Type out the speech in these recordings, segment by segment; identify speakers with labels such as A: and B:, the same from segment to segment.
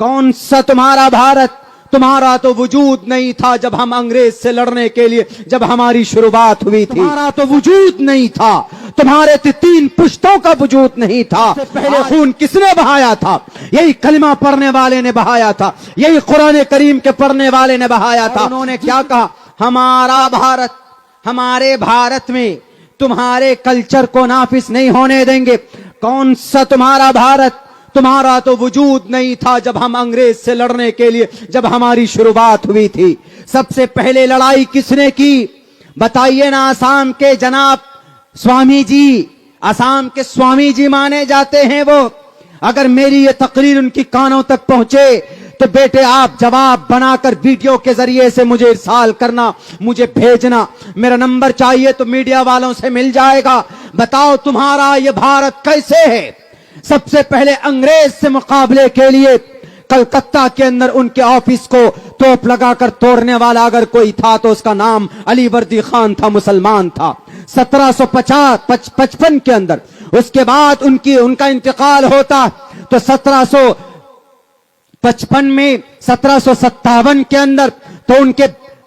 A: कौन सा तुम्हारा भारत, तुम्हारा तो वजूद नहीं था जब हम अंग्रेज से लड़ने के लिए, जब हमारी शुरुआत हुई थी, तुम्हारा तो वजूद नहीं था, तुम्हारे 3 पुश्तों का वजूद नहीं था। पहले खून किसने बहाया था? यही कलमा पढ़ने वाले ने बहाया था, यही कुरान करीम के पढ़ने वाले ने बहाया था। उन्होंने क्या कहा? हमारा भारत, हमारे भारत में तुम्हारे कल्चर को नाफिज नहीं होने देंगे। कौन सा तुम्हारा भारत, तुम्हारा तो वजूद नहीं था जब हम अंग्रेज से लड़ने के लिए, जब हमारी शुरुआत हुई थी। सबसे पहले लड़ाई किसने की? बताइए ना। आसाम के जनाब स्वामी जी, आसाम के स्वामी जी माने जाते हैं वो। अगर मेरी ये तकरीर उनकी कानों तक पहुंचे तो बेटे आप जवाब बनाकर वीडियो के जरिए से मुझे इरसाल करना, मुझे भेजना। मेरा नंबर चाहिए तो मीडिया वालों से मिल जाएगा। बताओ तुम्हारा ये भारत कैसे है? सबसे पहले अंग्रेज से मुकाबले के लिए कलकत्ता के अंदर उनके ऑफिस को तोप लगाकर तोड़ने वाला अगर कोई था तो उसका नाम अली वर्दी खान था, मुसलमान था। 1755 के अंदर, उसके बाद उनका इंतकाल होता तो 1755 में 1757 के अंदर तो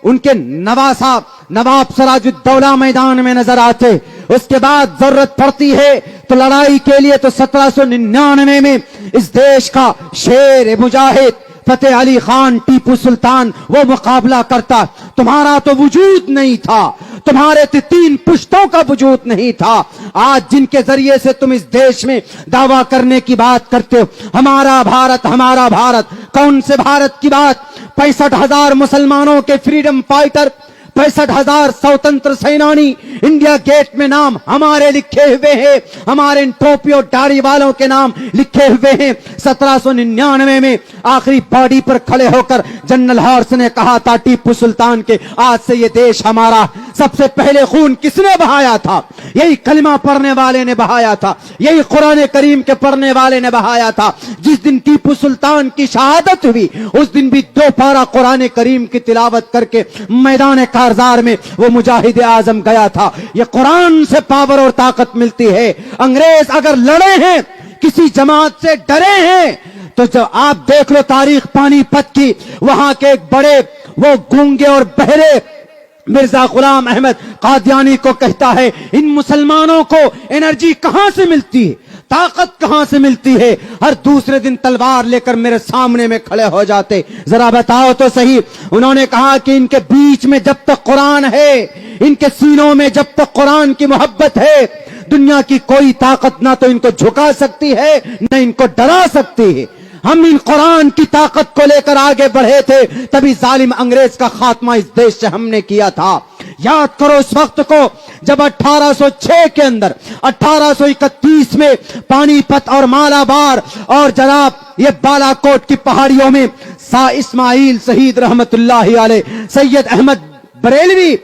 A: उनके नवाब सिराजुद्दौला मैदान में नजर आते। उसके बाद जरूरत पड़ती है तो लड़ाई के लिए तो 1799 में इस देश का शेर मुजाहिद फतेह अली खान टीपू सुल्तान वो मुकाबला करता। तुम्हारा तो वजूद नहीं था, तुम्हारे 3 पुश्तों का वजूद नहीं था। आज जिनके जरिए से तुम इस देश में दावा करने की बात करते हो, हमारा भारत, हमारा भारत, कौन से भारत की बात? 65,000 मुसलमानों के फ्रीडम फाइटर, 65,000 स्वतंत्र सेनानी, इंडिया गेट में नाम हमारे लिखे हुए हैं, हमारे इन टोपियों दाढ़ी वालों के नाम लिखे हुए हैं। 1799 में आखिरी बॉडी पर खड़े होकर जनरल हॉर्स ने कहा था टीपू सुल्तान के, आज से ये देश हमारा। सबसे पहले खून किसने बहाया था? यही कलमा पढ़ने वाले ने बहाया था, यही कुरान करीम के पढ़ने वाले ने बहाया था। जिस दिन टीपू सुल्तान की शहादत हुई उस दिन भी 2 पारा कुरान करीम की तिलावत करके मैदान कारजार में वो मुजाहिद आजम गया था। ये कुरान से पावर और ताकत मिलती है। अंग्रेज अगर लड़े हैं, किसी जमात से डरे हैं, तो जब आप देख लो तारीख पानीपत की, वहां के एक बड़े वो गूंगे और बहरे मिर्जा गुलाम अहमद कादियानी को कहता है, इन मुसलमानों को एनर्जी कहां से मिलती है, ताकत कहां से मिलती है? हर दूसरे दिन तलवार लेकर मेरे सामने में खड़े हो जाते। जरा बताओ तो सही। उन्होंने कहा कि इनके बीच में जब तक कुरान है, इनके सीनों में जब तक कुरान की मोहब्बत है, दुनिया की कोई ताकत ना तो इनको झुका सकती है न इनको डरा सकती है। हम इन कुरान की ताकत को लेकर आगे बढ़े थे, तभी जालिम अंग्रेज का खात्मा इस देश से हमने किया था। याद करो उस वक्त को जब 1806 के अंदर 1831 में पानीपत और मालाबार और जनाब ये बालाकोट की पहाड़ियों में सा इस्माइल शहीद रहमतुल्लाहि अलैह, सैयद अहमद बरेलवी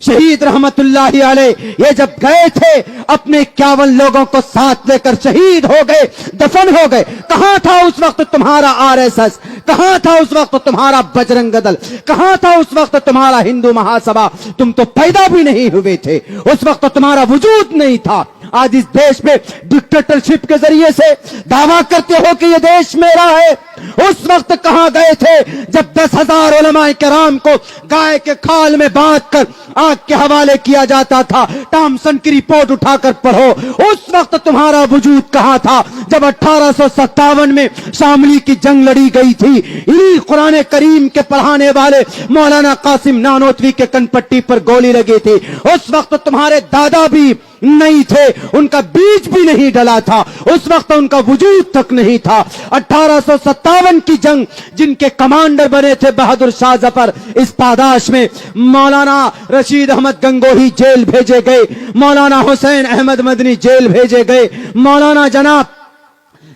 A: शहीद रहमतुल्लाहि अलैह, ये जब गए थे अपने 51 लोगों को साथ लेकर शहीद हो गए, दफन हो गए। कहां था उस वक्त तुम्हारा आरएसएस? कहां था उस वक्त तुम्हारा बजरंग दल? कहां था उस वक्त तुम्हारा हिंदू महासभा? तुम तो पैदा भी नहीं हुए थे, उस वक्त तुम्हारा वजूद नहीं था। आज इस देश में डिक्टेटरशिप के जरिए से दावा करते हो कि ये देश मेरा है। उस वक्त कहां गए थे जब 10,000 उलमाए किराम को गाय के खाल में बांध कर आग के हवाले किया जाता था? टॉमसन की रिपोर्ट उठाकर पढ़ो। उस वक्त तुम्हारा वजूद कहां था जब 1857 में शामली की जंग लड़ी गई थी? इन्हीं कुरान करीम के पढ़ाने वाले मौलाना कासिम नानोतवी के कनपट्टी पर गोली लगी थी। उस वक्त तुम्हारे दादा भी नहीं थे, उनका बीज भी नहीं डला था, उस वक्त उनका वजूद तक नहीं था। 1857 की जंग जिनके कमांडर बने थे बहादुर शाह जफर, इस पादाश में मौलाना रशीद अहमद गंगोही जेल भेजे गए, मौलाना हुसैन अहमद मदनी जेल भेजे गए, मौलाना जनाब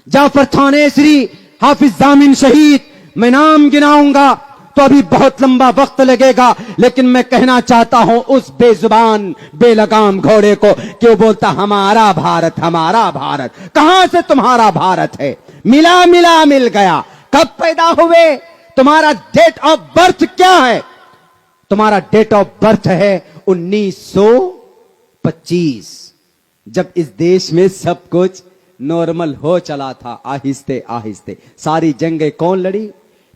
A: जाफर थानेसरी, हाफिज जामिन शहीद। मैं नाम गिनाऊंगा तो अभी बहुत लंबा वक्त लगेगा, लेकिन मैं कहना चाहता हूं उस बेजुबान बेलगाम घोड़े को कि वो बोलता हमारा भारत, हमारा भारत। कहां से तुम्हारा भारत है? मिल गया। कब पैदा हुए? तुम्हारा डेट ऑफ बर्थ क्या है? तुम्हारा डेट ऑफ बर्थ है 1925, जब इस देश में सब कुछ नॉर्मल हो चला था आहिस्ते आहिस्ते। सारी जंगें कौन लड़ी?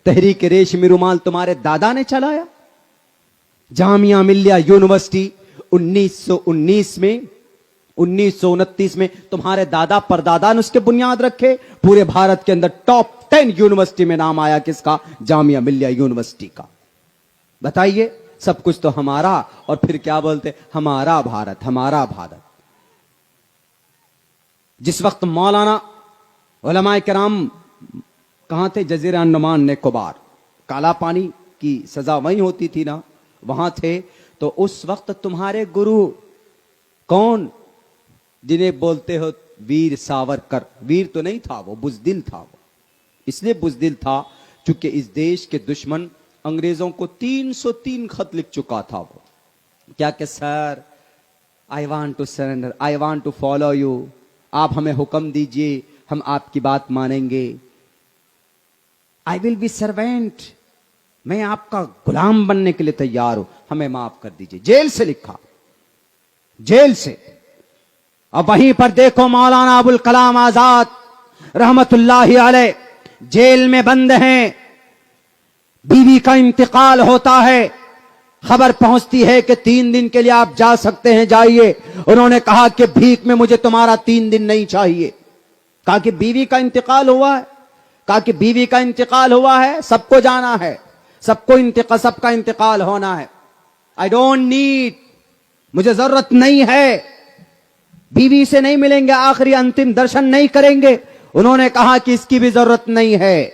A: तहरीक रेशमी रुमाल तुम्हारे दादा ने चलाया। जामिया मिल्लिया यूनिवर्सिटी 1919 में 1929 में तुम्हारे दादा परदादा ने उसके बुनियाद रखे। पूरे भारत के अंदर टॉप 10 यूनिवर्सिटी में नाम आया किसका? जामिया मिल्लिया यूनिवर्सिटी का। बताइए, सब कुछ तो हमारा, और फिर क्या बोलते? हमारा भारत, हमारा भारत। जिस वक्त मौलाना उलमाए किराम कहां थे? जजीरा अंडमान निकोबार, काला पानी की सजा वहीं होती थी ना, वहां थे। तो उस वक्त तुम्हारे गुरु कौन, जिन्हें बोलते हो वीर सावरकर? वीर तो नहीं था वो, बुज़दिल था वो। इसलिए बुज़दिल था चूंकि इस देश के दुश्मन अंग्रेजों को 303 खत लिख चुका था वो। क्या कि sir, I want to surrender, I want to follow you, आप हमें हुक्म दीजिए, हम आपकी बात मानेंगे। आई विल बी सर्वेंट, मैं आपका गुलाम बनने के लिए तैयार हूं, हमें माफ कर दीजिए। जेल से लिखा, जेल से। अब वहीं पर देखो मौलाना अबुल कलाम आजाद रहमतुल्लाहि अलैह जेल में बंद हैं। बीवी का इंतकाल होता है, खबर पहुंचती है कि 3 दिन के लिए आप जा सकते हैं, जाइए। उन्होंने कहा कि भीख में मुझे तुम्हारा 3 दिन नहीं चाहिए। कहा कि बीवी का इंतकाल हुआ है, कहा कि बीवी का इंतकाल हुआ है, सबको जाना है, सबका इंतकाल होना है। आई डोंट नीड, मुझे जरूरत नहीं है, बीवी से नहीं मिलेंगे, आखिरी अंतिम दर्शन नहीं करेंगे। उन्होंने कहा कि इसकी भी जरूरत नहीं है।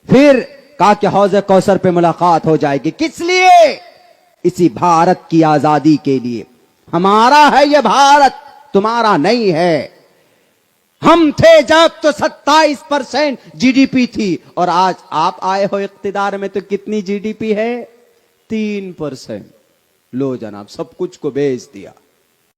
A: फिर कहा कि हौज़े कौसर पे मुलाकात हो जाएगी। किस लिए? इसी भारत की आजादी के लिए। हमारा है यह भारत, तुम्हारा नहीं है। हम थे जब तो 27% जीडीपी थी, और आज आप आए हो इख्तिदार में तो कितनी जीडीपी है? 3%। लो जनाब, सब कुछ को बेच दिया।